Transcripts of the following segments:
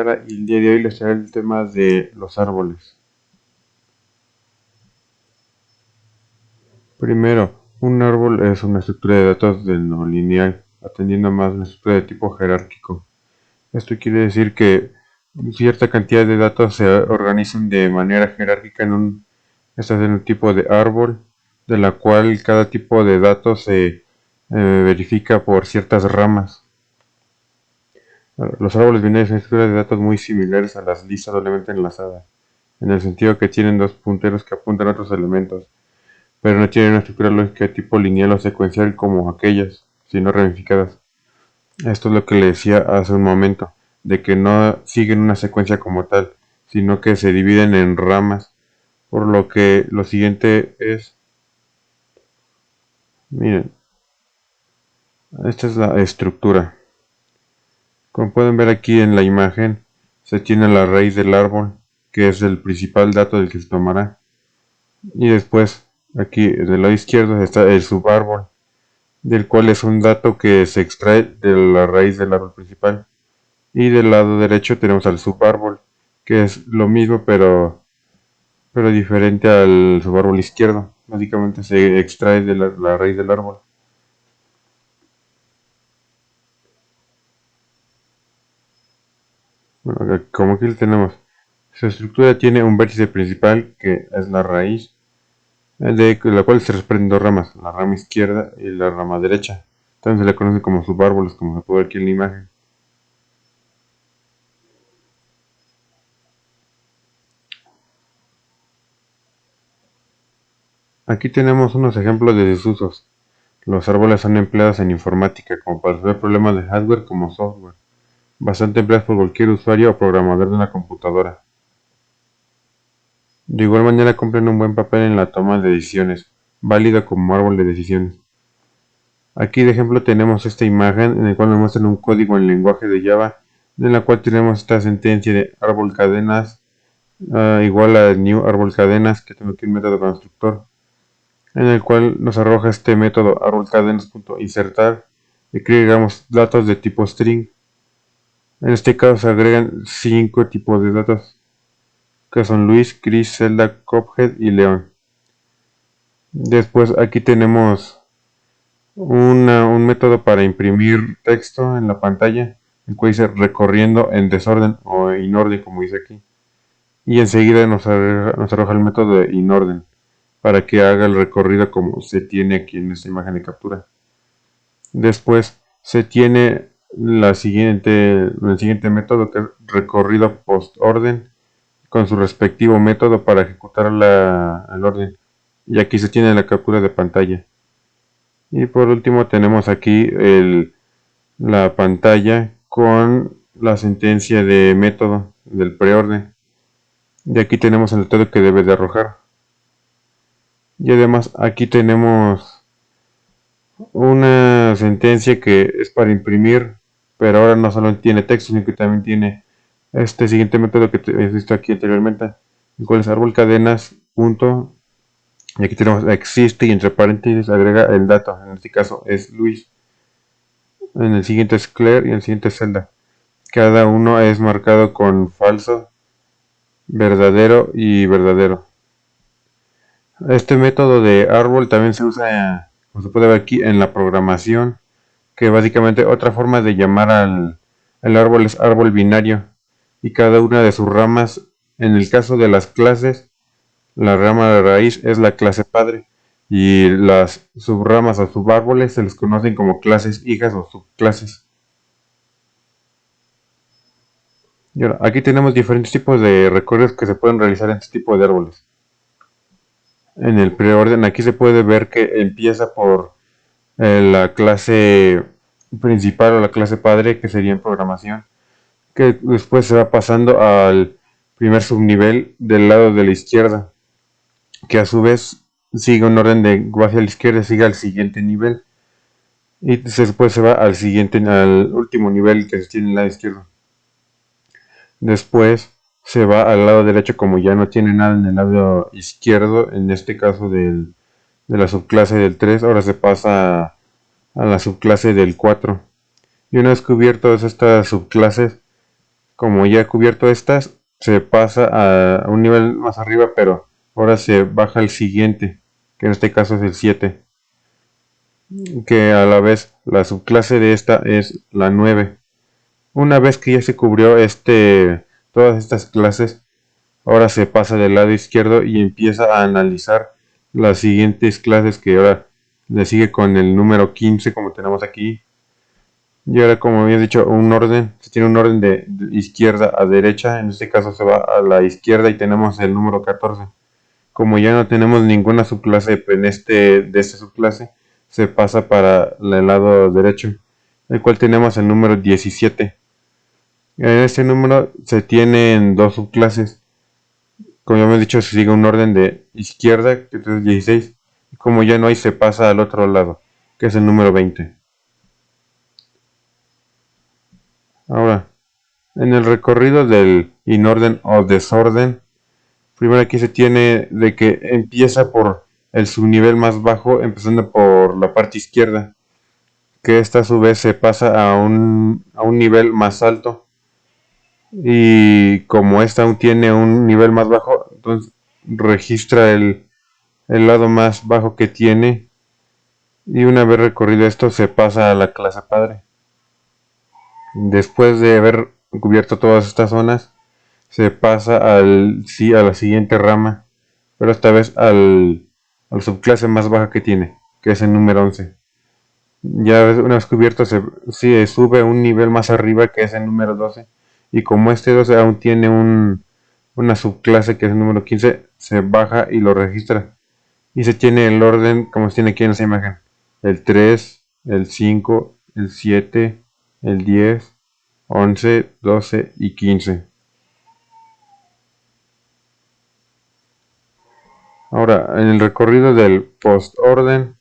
Lara y el día de hoy les traeré el tema de los árboles. Primero, un árbol es una estructura de datos de no lineal, atendiendo más una estructura de tipo jerárquico. Esto quiere decir que cierta cantidad de datos se organizan de manera jerárquica en un tipo de árbol, de la cual cada tipo de datos se verifica por ciertas ramas. Los árboles binarios son estructuras de datos muy similares a las listas doblemente enlazadas, en el sentido que tienen dos punteros que apuntan a otros elementos, pero no tienen una estructura lógica de tipo lineal o secuencial como aquellas, sino ramificadas. Esto es lo que le decía hace un momento, de que no siguen una secuencia como tal, sino que se dividen en ramas, por lo que lo siguiente es, miren, esta es la estructura. Como pueden ver aquí en la imagen, se tiene la raíz del árbol, que es el principal dato del que se tomará. Y después, aquí del lado izquierdo está el subárbol, del cual es un dato que se extrae de la raíz del árbol principal. Y del lado derecho tenemos al subárbol, que es lo mismo pero diferente al subárbol izquierdo. Básicamente se extrae de la raíz del árbol. Bueno, como aquí lo tenemos, su estructura tiene un vértice principal que es la raíz, de la cual se desprenden dos ramas, la rama izquierda y la rama derecha. También se le conoce como subárboles, como se puede ver aquí en la imagen. Aquí tenemos unos ejemplos de desusos. Los árboles son empleados en informática, como para resolver problemas de hardware como software, bastante empleados por cualquier usuario o programador de una computadora. De igual manera cumplen un buen papel en la toma de decisiones, válido como árbol de decisiones. Aquí de ejemplo tenemos esta imagen en la cual nos muestran un código en el lenguaje de Java, en la cual tenemos esta sentencia de árbol cadenas igual a new árbol cadenas, que tengo aquí un método constructor, en el cual nos arroja este método árbol cadenas.insertar y que agregamos datos de tipo string. En este caso se agregan 5 tipos de datos, que son Luis, Chris, Zelda, Cuphead y León. Después aquí tenemos un método para imprimir texto en la pantalla, el cual dice recorriendo en desorden o in orden, como dice aquí. Y enseguida nos arroja el método de inorden para que haga el recorrido como se tiene aquí en esta imagen de captura. Después se tiene el siguiente método, que es recorrido post orden, con su respectivo método para ejecutar el orden. Y aquí se tiene la captura de pantalla. Y por último tenemos aquí la pantalla con la sentencia de método del preorden. Y aquí tenemos el método que debe de arrojar. Y además aquí tenemos una sentencia que es para imprimir, pero ahora no solo tiene texto, sino que también tiene este siguiente método que he visto aquí anteriormente, el cual es árbol cadenas punto, y aquí tenemos existe y entre paréntesis agrega el dato, en este caso es Luis, en el siguiente es Claire y en el siguiente es Zelda. Cada uno es marcado con falso, verdadero y verdadero. Este método de árbol también se usa, como se puede ver aquí, en la programación, que básicamente otra forma de llamar al árbol es árbol binario, y cada una de sus ramas, en el caso de las clases, la rama de raíz es la clase padre, y las subramas o subárboles se les conocen como clases hijas o subclases. Y ahora, aquí tenemos diferentes tipos de recorridos que se pueden realizar en este tipo de árboles. En el preorden aquí se puede ver que empieza por la clase principal o la clase padre, que sería en programación, que después se va pasando al primer subnivel del lado de la izquierda, que a su vez sigue un orden de hacia la izquierda, sigue al siguiente nivel, y después se va al último nivel que se tiene en el lado izquierdo. Después se va al lado derecho, como ya no tiene nada en el lado izquierdo, en este caso de la subclase del 3, ahora se pasa a la subclase del 4. Y una vez cubiertas estas subclases, Como ya he cubierto estas, se pasa a un nivel más arriba, pero ahora se baja el siguiente, que en este caso es el 7, que a la vez la subclase de esta es la 9. Una vez que ya se cubrió todas estas clases, ahora se pasa del lado izquierdo y empieza a analizar las siguientes clases, que ahora le sigue con el número 15 como tenemos aquí. Y ahora, como había dicho, se tiene un orden de izquierda a derecha. En este caso se va a la izquierda y tenemos el número 14. Como ya no tenemos ninguna subclase de esta subclase, se pasa para el lado derecho, el cual tenemos el número 17. En este número se tienen dos subclases. Como ya hemos dicho, se sigue un orden de izquierda, que es 16. Y como ya no hay, se pasa al otro lado, que es el número 20. Ahora, en el recorrido del inorden o desorden, primero aquí se tiene de que empieza por el subnivel más bajo, empezando por la parte izquierda, que esta a su vez se pasa a un nivel más alto. Y como esta aún tiene un nivel más bajo, entonces registra el lado más bajo que tiene, y una vez recorrido esto se pasa a la clase padre. Después de haber cubierto todas estas zonas, se pasa a la siguiente rama, pero esta vez al subclase más baja que tiene, que es el número 11. Ya una vez cubierto se sube un nivel más arriba, que es el número 12, y como este 12 aún tiene una subclase, que es el número 15, se baja y lo registra. Y se tiene el orden como se tiene aquí en esa imagen: el 3, el 5, el 7, el 10, 11, 12 y 15. Ahora, en el recorrido del postorden,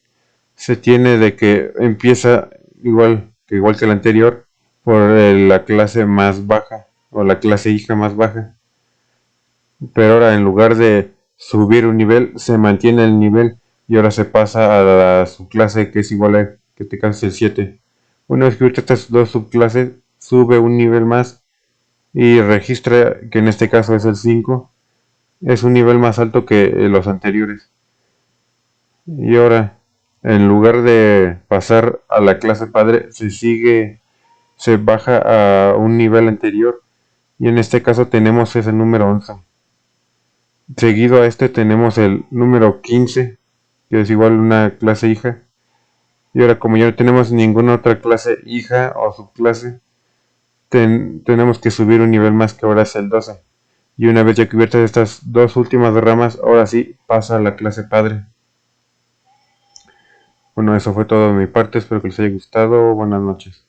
se tiene de que empieza igual que el anterior, por la clase más baja o la clase hija más baja. Pero ahora, en lugar de subir un nivel, se mantiene el nivel y ahora se pasa a la subclase que es igual a, que te caso es el 7. Una vez que ahorita estas dos subclases, sube un nivel más y registra que en este caso es el 5. Es un nivel más alto que los anteriores. Y ahora, en lugar de pasar a la clase padre, se baja a un nivel anterior, y en este caso tenemos ese número 11. Seguido a este tenemos el número 15, que es igual a una clase hija. Y ahora, como ya no tenemos ninguna otra clase hija o subclase, tenemos que subir un nivel más, que ahora es el 12. Y una vez ya cubiertas estas dos últimas ramas, ahora sí pasa a la clase padre. Bueno, eso fue todo de mi parte, espero que les haya gustado. Buenas noches.